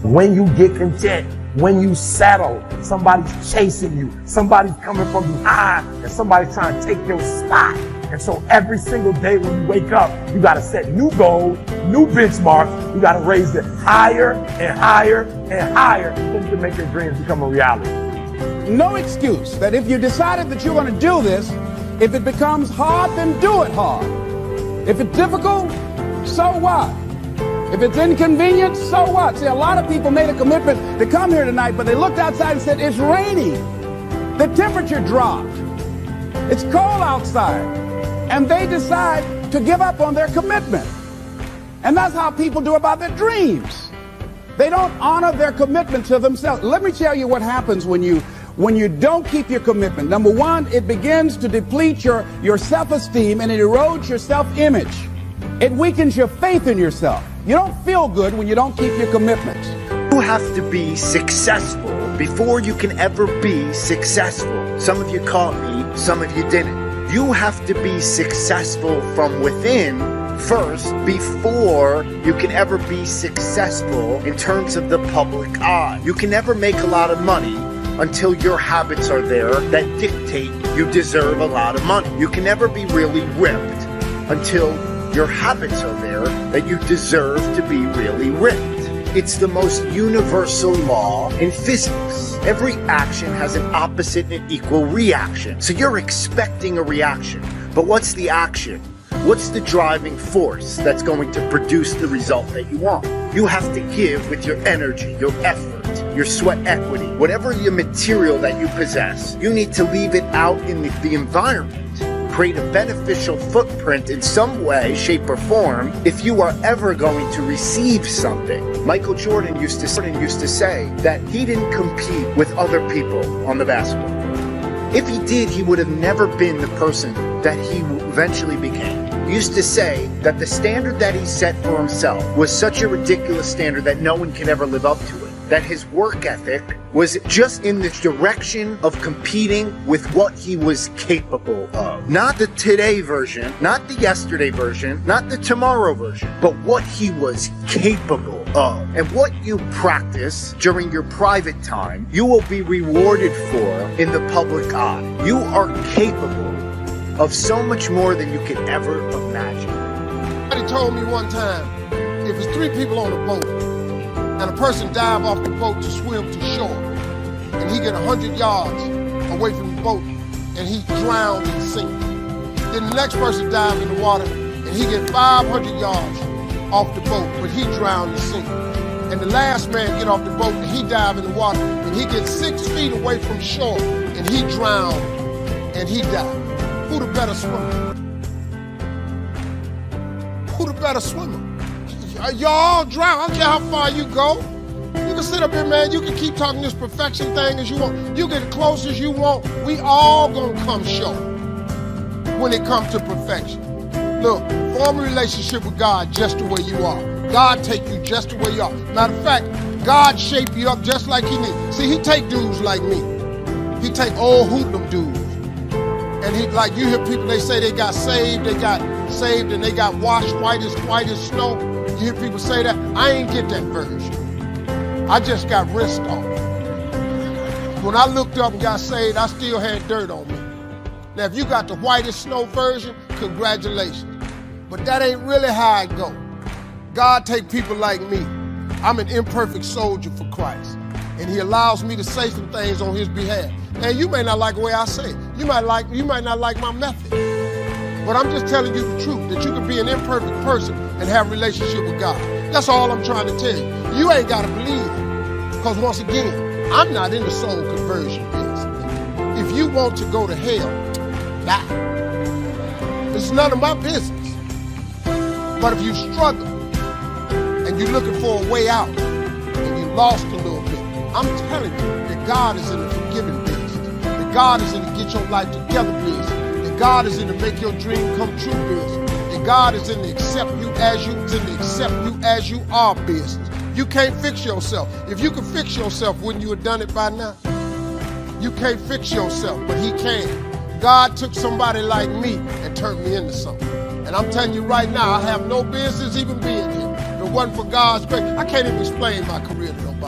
When you get content, when you settle, somebody's chasing you, somebody's coming from behind, and somebody's trying to take your spot. And so every single day when you wake up, you got to set new goals, new benchmarks. You got to raise it higher and higher and higher so you can make your dreams become a reality. No excuse that if you decided that you're going to do this, if it becomes hard, then do it hard. If it's difficult, so what? If it's inconvenient, so what? See, a lot of people made a commitment to come here tonight, but they looked outside and said, it's raining. The temperature dropped. It's cold outside. And they decide to give up on their commitment. And that's how people do about their dreams. They don't honor their commitment to themselves. Let me tell you what happens when you don't keep your commitment. Number one, it begins to deplete your self-esteem and it erodes your self-image. It weakens your faith in yourself. You don't feel good when you don't keep your commitments. You have to be successful before you can ever be successful. Some of you caught me, some of you didn't. You have to be successful from within first before you can ever be successful in terms of the public eye. You can never make a lot of money until your habits are there that dictate you deserve a lot of money. You can never be really ripped until your habits are there that you deserve to be really ripped. It's the most universal law in physics. Every action has an opposite and equal reaction. So you're expecting a reaction. But what's the action? What's the driving force that's going to produce the result that you want? You have to give with your energy, your effort, your sweat equity, whatever your material that you possess. You need to leave it out in the environment. Create a beneficial footprint in some way, shape, or form if you are ever going to receive something. Michael Jordan used to say that he didn't compete with other people on the basketball court. If he did, he would have never been the person that he eventually became. He used to say that the standard that he set for himself was such a ridiculous standard that no one can ever live up to it. That his work ethic was just in the direction of competing with what he was capable of. Not the today version, not the yesterday version, not the tomorrow version, but what he was capable of. And what you practice during your private time, you will be rewarded for in the public eye. You are capable of so much more than you could ever imagine. Somebody told me one time, if it's 3 people on a boat, and a person dive off the boat to swim to shore, and he get 100 yards away from the boat, and he drowns and sinks. Then the next person dive in the water, and he get 500 yards off the boat, but he drowned and sink. And the last man get off the boat, and he dive in the water, and he gets 6 feet away from shore, and he drowned, and he died. Who the better swimmer? Who the better swimmer? Y'all drown. I don't care how far you go. You can sit up here, man. You can keep talking this perfection thing as you want. You get as close as you want. We all gonna come short when it comes to perfection. Look, form a relationship with God just the way you are. God take you just the way you are. Matter of fact, God shape you up just like he needs. See, he take dudes like me. He take old hoodlum dudes. And he, like you hear people, they say they got saved and they got washed white as snow. You hear people say that. I ain't get that version. I just got rinsed off. When I looked up and got saved, I still had dirt on me. Now, if you got the whitest snow version, congratulations. But that ain't really how I go. God take people like me. I'm an imperfect soldier for Christ. And he allows me to say some things on his behalf. And you may not like the way I say it. You might not like my method. But I'm just telling you the truth, that you can be an imperfect person and have a relationship with God. That's all I'm trying to tell you. You ain't got to believe it. Because once again, I'm not in the soul conversion business. If you want to go to hell, die. It's none of my business. But if you struggle and you're looking for a way out and you lost a little bit, I'm telling you that God is in the forgiving business. That God is in the get your life together business. That God is in the make your dream come true business. That God is in the accept you as you are business. You can't fix yourself. If you could fix yourself, wouldn't you have done it by now? You can't fix yourself, but he can. God took somebody like me and turned me into something. And I'm telling you right now, I have no business even being here. If it wasn't for God's grace, I can't even explain my career to nobody.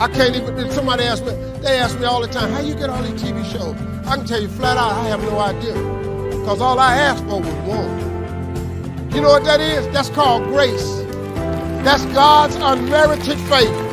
I can't even, somebody asked me, they ask me all the time, how you get all these TV shows? I can tell you flat out, I have no idea. Because all I asked for was one. You know what that is? That's called grace. That's God's unmerited favor.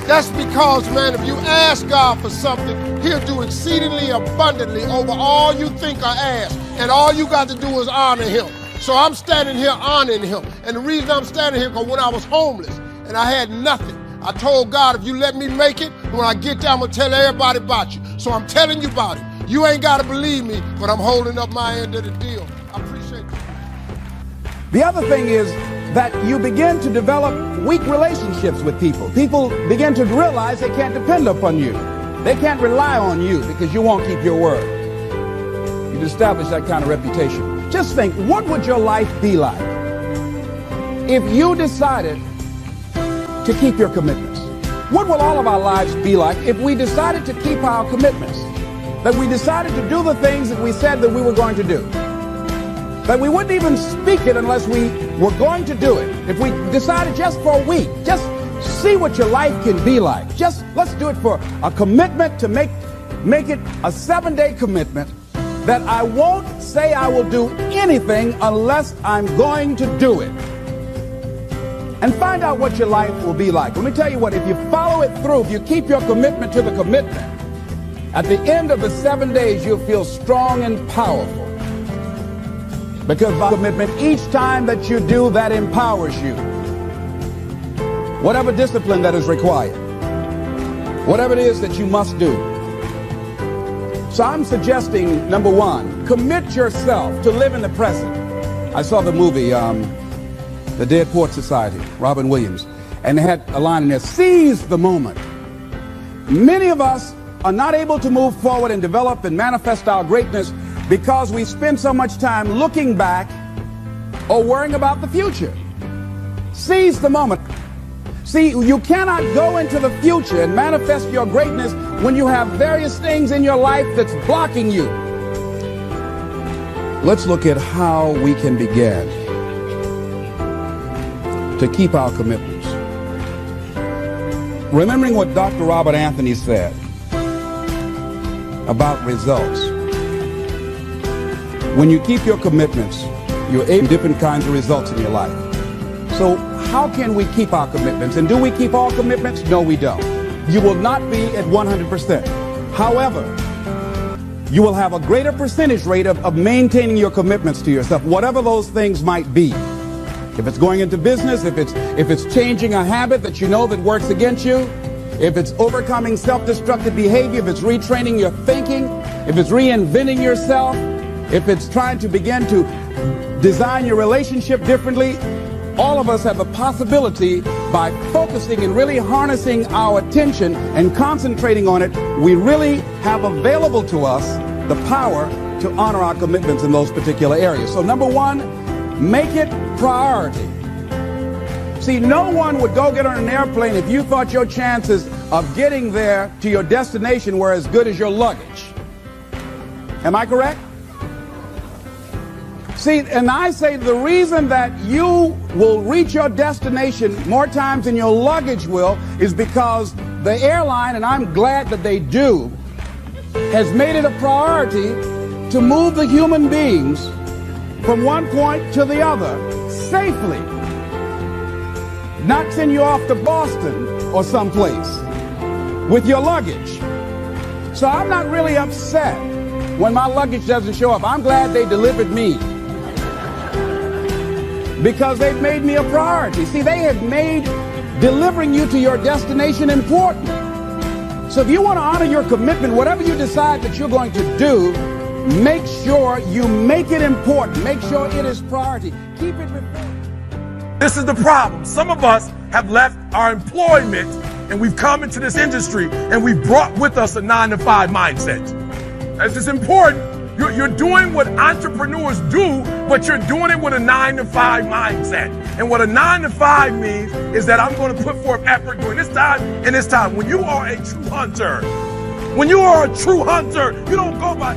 That's because, man, if you ask God for something, he'll do exceedingly abundantly over all you think or ask. And all you got to do is honor him. So I'm standing here honoring him. And the reason I'm standing here, because when I was homeless and I had nothing, I told God, if you let me make it, when I get there, I'm going to tell everybody about you. So I'm telling you about it. You ain't got to believe me, but I'm holding up my end of the deal. I appreciate you. The other thing is that you begin to develop weak relationships with people. People begin to realize they can't depend upon you. They can't rely on you because you won't keep your word. You've established that kind of reputation. Just think, what would your life be like if you decided to keep your commitments? What will all of our lives be like if we decided to keep our commitments? That we decided to do the things that we said that we were going to do. That we wouldn't even speak it unless we were going to do it. If we decided just for a week, just see what your life can be like. Just let's do it for a commitment to make it a 7-day commitment that I won't say I will do anything unless I'm going to do it. And find out what your life will be like. Let me tell you what, if you follow it through, if you keep your commitment to the commitment, at the end of the 7 days, you'll feel strong and powerful. Because by commitment, each time that you do, that empowers you. Whatever discipline that is required, whatever it is that you must do. So I'm suggesting, number one, commit yourself to live in the present. I saw the movie, The Dead Poets Society, Robin Williams, and they had a line in there, seize the moment. Many of us are not able to move forward and develop and manifest our greatness because we spend so much time looking back or worrying about the future. Seize the moment. See, you cannot go into the future and manifest your greatness when you have various things in your life that's blocking you. Let's look at how we can begin to keep our commitments. Remembering what Dr. Robert Anthony said about results. When you keep your commitments, you're able to different kinds of results in your life. So how can we keep our commitments? And do we keep all commitments? No, we don't. You will not be at 100%. However, you will have a greater percentage rate of maintaining your commitments to yourself, whatever those things might be. If it's going into business, if it's changing a habit that you know that works against you, if it's overcoming self-destructive behavior, if it's retraining your thinking, if it's reinventing yourself, if it's trying to begin to design your relationship differently, all of us have the possibility, by focusing and really harnessing our attention and concentrating on it, we really have available to us the power to honor our commitments in those particular areas. So number one, make it priority. See, no one would go get on an airplane if you thought your chances of getting there to your destination were as good as your luggage. Am I correct? See, and I say the reason that you will reach your destination more times than your luggage will is because the airline, and I'm glad that they do, has made it a priority to move the human beings from one point to the other safely. Not send you off to Boston or someplace with your luggage. So I'm not really upset when my luggage doesn't show up. I'm glad they delivered me, because they've made me a priority. See, they have made delivering you to your destination important. So if you want to honor your commitment, whatever you decide that you're going to do, make sure you make it important. Make sure it is priority. Keep it before. This is the problem. Some of us have left our employment and we've come into this industry and we've brought with us a 9-to-5 mindset. This is important. You're doing what entrepreneurs do, but you're doing it with a 9-to-5 mindset. And what a 9-to-5 means is that I'm going to put forth effort during this time and this time. When you are a true hunter, you don't go by